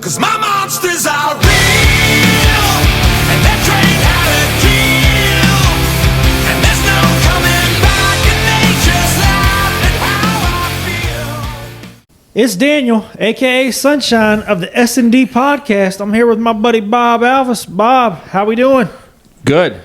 'cause my monsters are real, and that train had a kill, and there's no coming back, and they just laugh at how I feel. It's Daniel, a.k.a. Sunshine of the S&D Podcast. I'm here with my buddy Bob Alvis. Bob, how we doing? Good.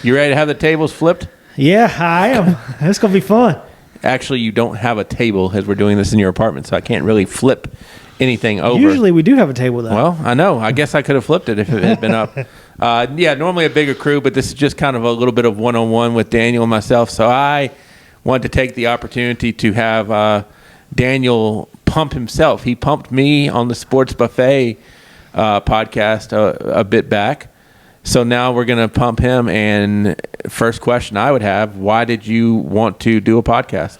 You ready to have the tables flipped? Yeah, I am. It's going to be fun. Actually, you don't have a table as we're doing this in your apartment, so I can't really flip anything over. Usually we do have a table, though. Well, I know. I guess I could have flipped it if it had been up. Yeah, normally a bigger crew, but this is just kind of a little bit of one-on-one with Daniel and myself. So I wanted to take the opportunity to have Daniel pump himself. He pumped me on the Sports Buffet podcast a bit back. So now we're going to pump him. And first question I would have, why did you want to do a podcast?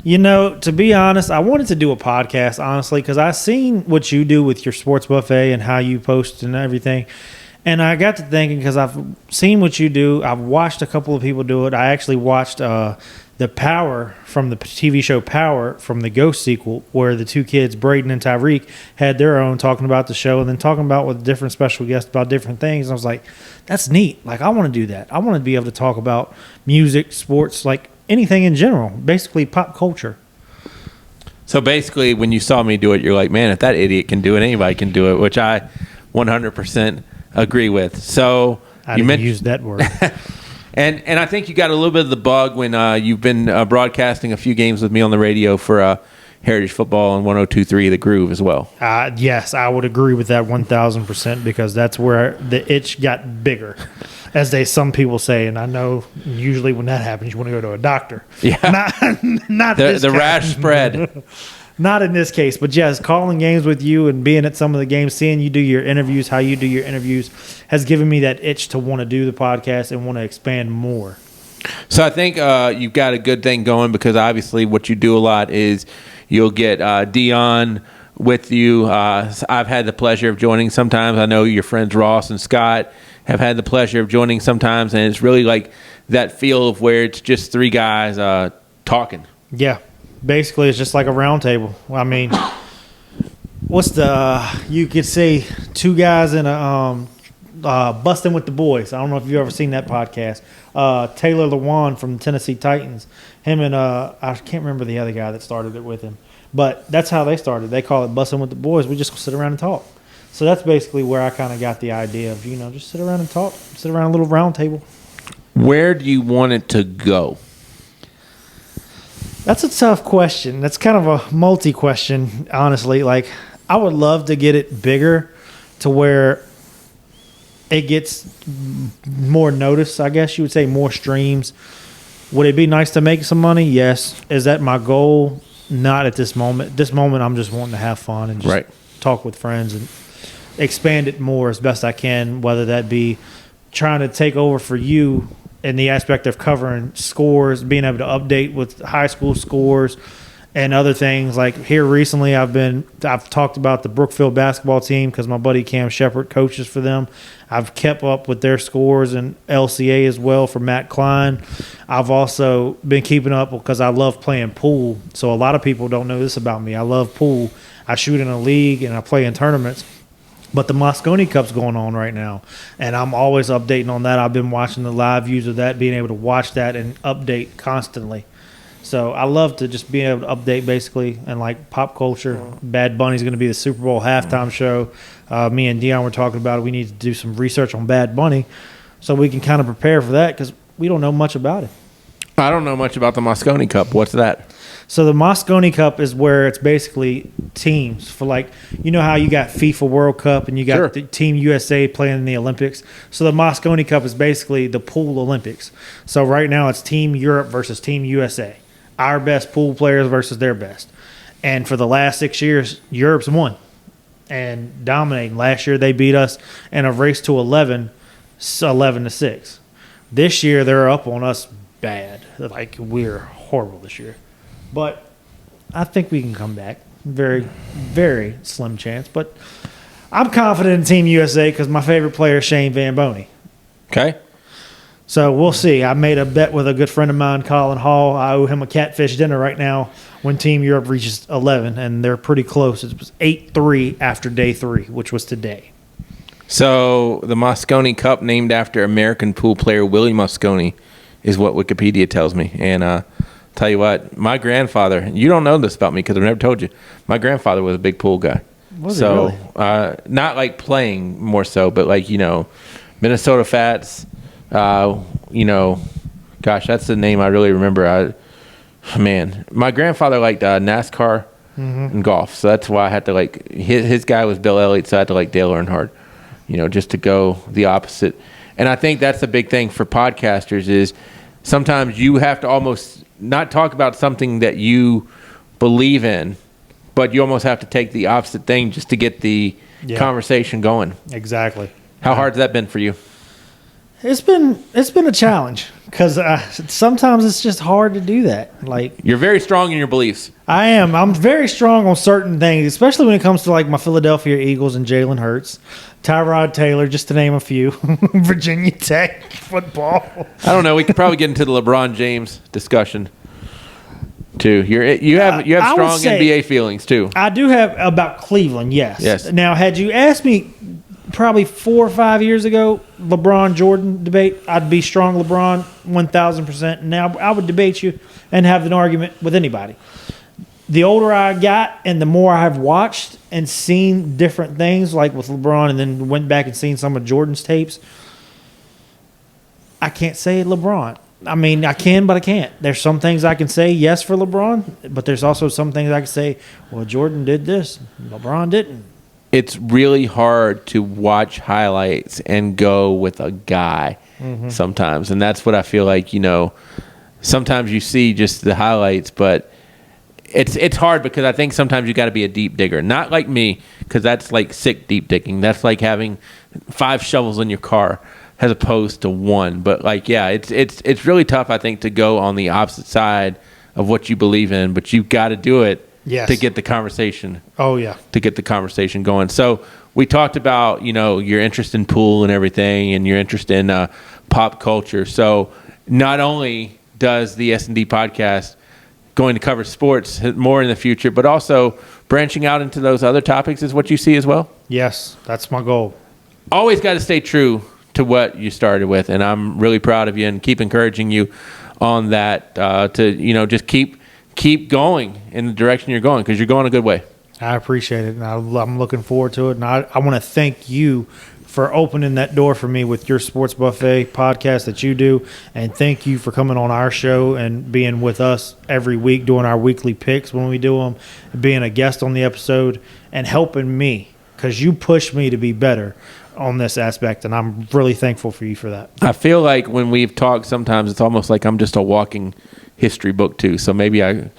You know, to be honest, I wanted to do a podcast, honestly, because I seen what you do with your Sports Buffet and how you post and everything. And I got to thinking, because I've seen what you do. I've watched a couple of people do it. I actually watched the Power from the TV show Power from the Ghost sequel, where the two kids, Braden and Tyreek, had their own talking about the show and then talking about with different special guests about different things. And I was like, that's neat. Like, I want to do that. I want to be able to talk about music, sports, like anything in general, basically pop culture. So basically, when you saw me do it, you're like, man, if that idiot can do it, anybody can do it, which I 100% agree with. So I didn't use that word. And I think you got a little bit of the bug when you've been broadcasting a few games with me on the radio for Heritage Football and 102.3 The Groove as well. Yes, I would agree with that 1,000% because that's where the itch got bigger, as some people say. And I know usually when that happens, you want to go to a doctor. Yeah. Not the rash spread. Not in this case, but yes, calling games with you and being at some of the games, seeing you do your interviews, how you do your interviews, has given me that itch to want to do the podcast and want to expand more. So I think you've got a good thing going because obviously what you do a lot is you'll get Dion with you. I've had the pleasure of joining sometimes. I know your friends Ross and Scott have had the pleasure of joining sometimes, and it's really like that feel of where it's just three guys talking. Yeah. Basically, it's just like a round table. I mean, you could say two guys in a Bustin' with the Boys. I don't know if you've ever seen that podcast. Taylor Lewan from the Tennessee Titans. Him and I can't remember the other guy that started it with him. But that's how they started. They call it Bustin' with the Boys. We just sit around and talk. So that's basically where I kind of got the idea of, just sit around and talk. Sit around a little round table. Where do you want it to go? That's a tough question. That's kind of a multi-question, honestly. Like, I would love to get it bigger to where it gets more notice, I guess you would say, more streams. Would it be nice to make some money? Yes. Is that my goal? Not at this moment. This moment, I'm just wanting to have fun and just talk with friends and expand it more as best I can, whether that be trying to take over for you in the aspect of covering scores, being able to update with high school scores and other things. Like here recently, I've talked about the Brookfield basketball team because my buddy Cam Shepard coaches for them. I've kept up with their scores and LCA as well for Matt Klein. I've also been keeping up because I love playing pool. So a lot of people don't know this about me. I love pool. I shoot in a league and I play in tournaments. But the Moscone Cup's going on right now, and I'm always updating on that. I've been watching the live views of that, being able to watch that and update constantly. So I love to just be able to update basically and like pop culture. Bad Bunny's going to be the Super Bowl halftime show. Me and Dion were talking about it. We need to do some research on Bad Bunny so we can kind of prepare for that because we don't know much about it. I don't know much about the Moscone Cup. What's that? So the Moscone Cup is where it's basically teams for how you got FIFA World Cup and you got the Team USA playing in the Olympics. So the Moscone Cup is basically the pool Olympics. So right now it's Team Europe versus Team USA. Our best pool players versus their best. And for the last 6 years, Europe's won and dominating. Last year they beat us in a race to 11-6. This year they're up on us bad. Like we're horrible this year. But I think we can come back. Very, very slim chance. But I'm confident in Team USA because my favorite player is Shane Van Boney. Okay. So we'll see. I made a bet with a good friend of mine, Colin Hall. I owe him a catfish dinner right now when Team Europe reaches 11, and they're pretty close. It was 8-3 after day 3, which was today. So the Mosconi Cup, named after American pool player Willie Mosconi, is what Wikipedia tells me. And tell you what, my grandfather, you don't know this about me because I've never told you, my grandfather was a big pool guy. Was he really? Not like playing more so, but like, Minnesota Fats, gosh, that's the name I really remember. My grandfather liked NASCAR and golf, so that's why I had to like his guy was Bill Elliott, so I had to like Dale Earnhardt, just to go the opposite. And I think that's the big thing for podcasters is sometimes you have to almost not talk about something that you believe in, but you almost have to take the opposite thing just to get the conversation going. Exactly. How hard has that been for you? It's been a challenge because sometimes it's just hard to do that. Like, You're very strong in your beliefs. I am. I'm very strong on certain things, especially when it comes to like my Philadelphia Eagles and Jalen Hurts, Tyrod Taylor, just to name a few, Virginia Tech football. I don't know. We could probably get into the LeBron James discussion too. You have strong NBA feelings too. I do have about Cleveland. Yes. Yes. Now, had you asked me probably 4 or 5 years ago, LeBron Jordan debate, I'd be strong LeBron 1,000%. Now I would debate you and have an argument with anybody. The older I got and the more I've watched and seen different things, like with LeBron, and then went back and seen some of Jordan's tapes, I can't say LeBron. I mean, I can, but I can't. There's some things I can say yes for LeBron, but there's also some things I can say, well, Jordan did this, LeBron didn't. It's really hard to watch highlights and go with a guy sometimes. And that's what I feel like, sometimes you see just the highlights, but it's hard because I think sometimes you got to be a deep digger. Not like me, because that's like sick deep digging. That's like having 5 shovels in your car as opposed to 1. But like, yeah, it's really tough, I think, to go on the opposite side of what you believe in, but you've got to do it. Yes. To get the conversation. Oh, yeah. To get the conversation going. So we talked about, your interest in pool and everything and your interest in pop culture. So not only does the S&D podcast going to cover sports more in the future, but also branching out into those other topics is what you see as well? Yes, that's my goal. Always got to stay true to what you started with, and I'm really proud of you and keep encouraging you on that to, just keep going in the direction you're going because you're going a good way. I appreciate it, and I'm looking forward to it. And I want to thank you for opening that door for me with your Sports Buffet podcast that you do, and thank you for coming on our show and being with us every week, doing our weekly picks when we do them, being a guest on the episode, and helping me because you push me to be better on this aspect, and I'm really thankful for you for that. I feel like when we've talked, sometimes it's almost like I'm just a walking history book too. So maybe I'm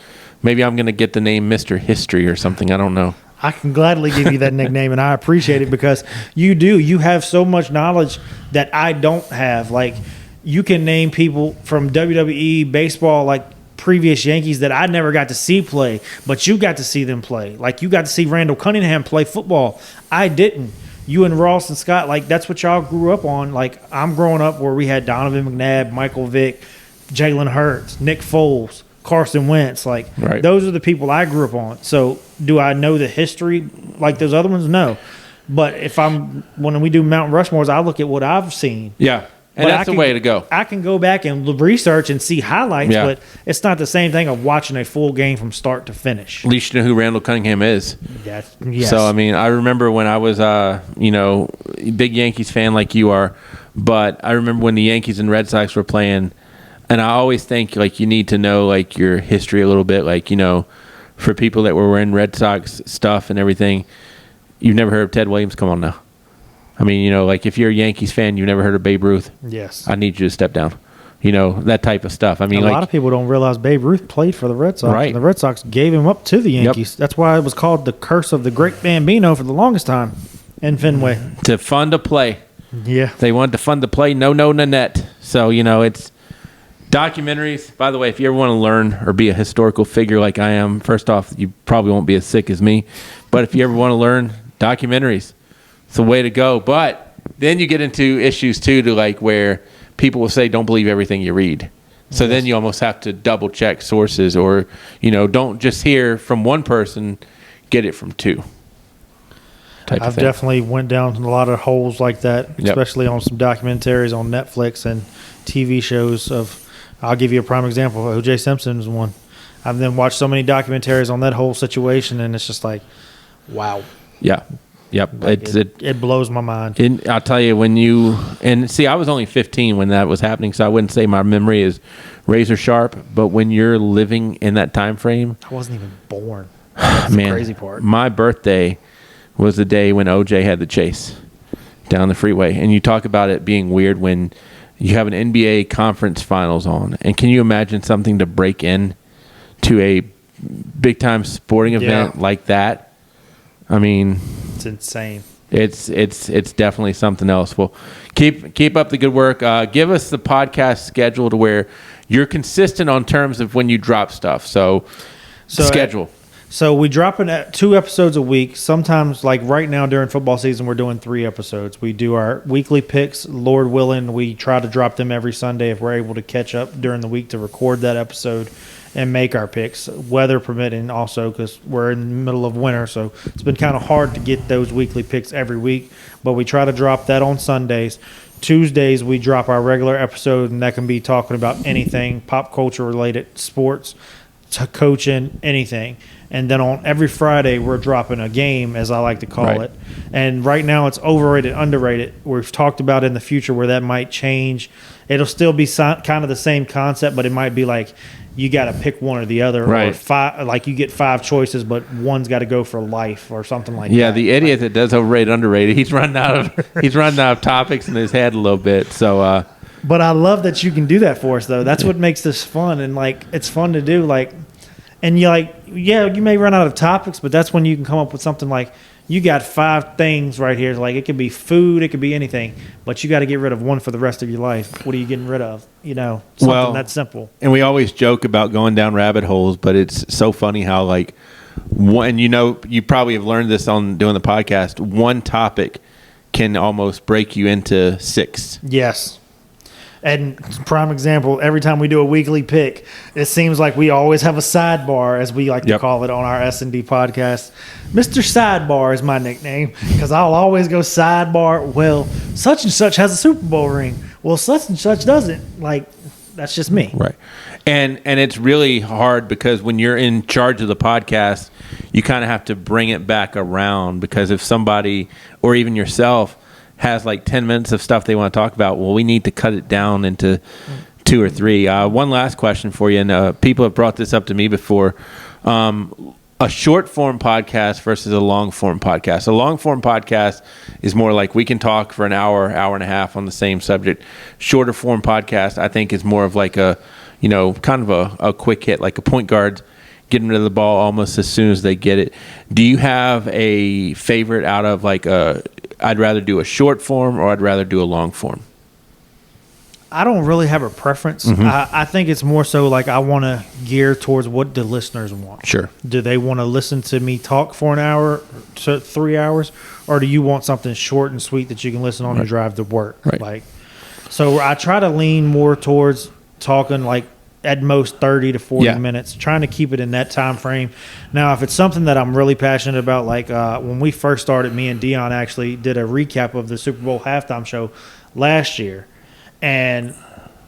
going to get the name Mr. History or something. I don't know. I can gladly give you that nickname, and I appreciate it because you have so much knowledge that I don't have. Like, you can name people from WWE, baseball, like previous Yankees that I never got to see play, but you got to see them play. Like, you got to see Randall Cunningham play football. I didn't. You and Ross and Scott, like, that's what y'all grew up on. Like, I'm growing up where we had Donovan McNabb, Michael Vick, Jalen Hurts, Nick Foles, Carson Wentz. Like, right. Those are the people I grew up on. So do I know the history like those other ones? No. But when we do Mount Rushmores, I look at what I've seen. Yeah. And that's the way to go. I can go back and research and see highlights, Yeah. but it's not the same thing of watching a full game from start to finish. At least you know who Randall Cunningham is. Yes. So, I mean, I remember when I was, big Yankees fan like you are, but I remember when the Yankees and Red Sox were playing, and I always think, like, you need to know, like, your history a little bit. Like, for people that were wearing Red Sox stuff and everything, you've never heard of Ted Williams? Come on now. I mean, like, if you're a Yankees fan, you've never heard of Babe Ruth? Yes. I need you to step down. That type of stuff. I mean, a lot of people don't realize Babe Ruth played for the Red Sox. Right. And the Red Sox gave him up to the Yankees. Yep. That's why it was called the curse of the Great Bambino for the longest time in Fenway. To fund a play. Yeah. They wanted to fund the play. No, Nanette. So, it's documentaries. By the way, if you ever want to learn or be a historical figure like I am, first off, you probably won't be as sick as me. But if you ever want to learn, documentaries. It's the way to go. But then you get into issues, too, to like where people will say, don't believe everything you read. So then you almost have to double check sources, or, don't just hear from one person, get it from two. I've definitely went down a lot of holes like that, especially on some documentaries on Netflix and TV shows I'll give you a prime example. O.J. Simpson is one. I've then watched so many documentaries on that whole situation, and it's just like, wow. Yeah. Yep. Like it blows my mind. I'll tell you, I was only 15 when that was happening, so I wouldn't say my memory is razor sharp, but when you're living in that time frame. I wasn't even born. That's the crazy part. My birthday was the day when OJ had the chase down the freeway. And you talk about it being weird when you have an NBA conference finals on. And can you imagine something to break in to a big-time sporting event like that? I mean, it's insane. It's definitely something else. Well, keep up the good work. Give us the podcast schedule to where you're consistent on terms of when you drop stuff. So schedule. So we drop 2 episodes a week. Sometimes, like right now during football season, we're doing 3 episodes. We do our weekly picks. Lord willing, we try to drop them every Sunday if we're able to catch up during the week to record that episode and make our picks, weather permitting also, because we're in the middle of winter. So it's been kind of hard to get those weekly picks every week, but we try to drop that on Sundays. Tuesdays, we drop our regular episode, and that can be talking about anything, pop culture related, sports, to coaching, anything. And then on every Friday, we're dropping a game, as I like to call it. And right now, it's overrated, underrated. We've talked about in the future where that might change. It'll still be kind of the same concept, but it might be like you got to pick one or the other. Right. Or 5, like you get 5 choices, but one's got to go for life or something like that. Yeah, the idiot that does overrated, underrated, he's running out of topics in his head a little bit. So, but I love that you can do that for us, though. That's what makes this fun, and like it's fun to do. Like. And you you may run out of topics, but that's when you can come up with something like you got 5 things right here. Like it could be food, it could be anything, but you got to get rid of one for the rest of your life. What are you getting rid of? Something that's simple. And we always joke about going down rabbit holes, but it's so funny how you probably have learned this on doing the podcast. One topic can almost break you into 6. Yes. And prime example, every time we do a weekly pick, it seems like we always have a sidebar, as we like to call it on our S&D podcast. Mr. Sidebar is my nickname because I'll always go sidebar. Well, such and such has a Super Bowl ring. Well, such and such doesn't. Like, that's just me. Right. And it's really hard because when you're in charge of the podcast, you kind of have to bring it back around, because if somebody or even yourself has like 10 minutes of stuff they want to talk about, well, we need to cut it down into 2 or 3. One last question for you, and people have brought this up to me before. A short-form podcast versus a long-form podcast. A long-form podcast is more like we can talk for an hour and a half on the same subject. Shorter-form podcast, I think, is more of like a, kind of a quick hit, like a point guard getting rid of the ball almost as soon as they get it. Do you have a favorite out of like I'd rather do a short form or I'd rather do a long form? I don't really have a preference. Mm-hmm. I think it's more so like I want to gear towards what the listeners want. Sure. Do they want to listen to me talk for an hour to 3 hours, or do you want something short and sweet that you can listen on your drive to work? Right. So I try to lean more towards talking like at most 30 to 40 minutes, trying to keep it in that time frame. Now, if it's something that I'm really passionate about, like when we first started, me and Dion actually did a recap of the Super Bowl halftime show last year. And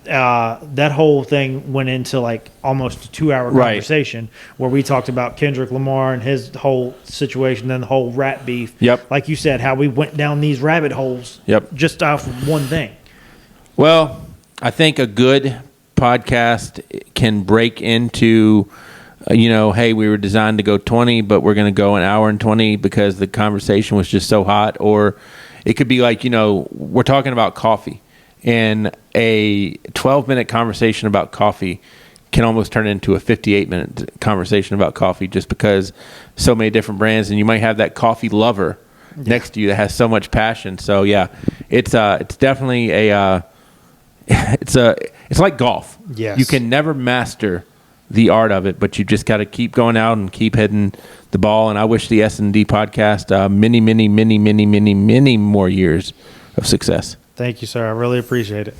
that whole thing went into like almost a 2-hour conversation where we talked about Kendrick Lamar and his whole situation, and the whole rap beef. Yep. Like you said, how we went down these rabbit holes just off of one thing. Well, I think a good podcast can break into, hey, we were designed to go 20, but we're going to go an hour and 20 because the conversation was just so hot. Or it could be like, we're talking about coffee, and a 12-minute conversation about coffee can almost turn into a 58-minute conversation about coffee, just because so many different brands, and you might have that coffee lover next to you that has so much passion. So it's definitely it's like golf. Yes. You can never master the art of it, but you just got to keep going out and keep hitting the ball. And I wish the S&D podcast many, many, many, many, many, many more years of success. Thank you, sir. I really appreciate it.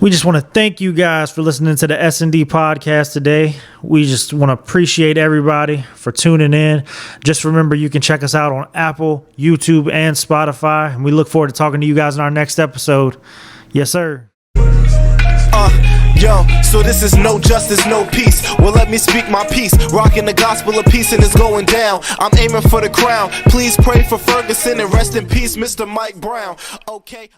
We just want to thank you guys for listening to the S&D podcast today. We just want to appreciate everybody for tuning in. Just remember, you can check us out on Apple, YouTube, and Spotify. And we look forward to talking to you guys in our next episode. Yes, sir. Yo, so this is no justice, no peace. Well, let me speak my piece. Rocking the gospel of peace and it's going down. I'm aiming for the crown. Please pray for Ferguson and rest in peace, Mr. Mike Brown. Okay.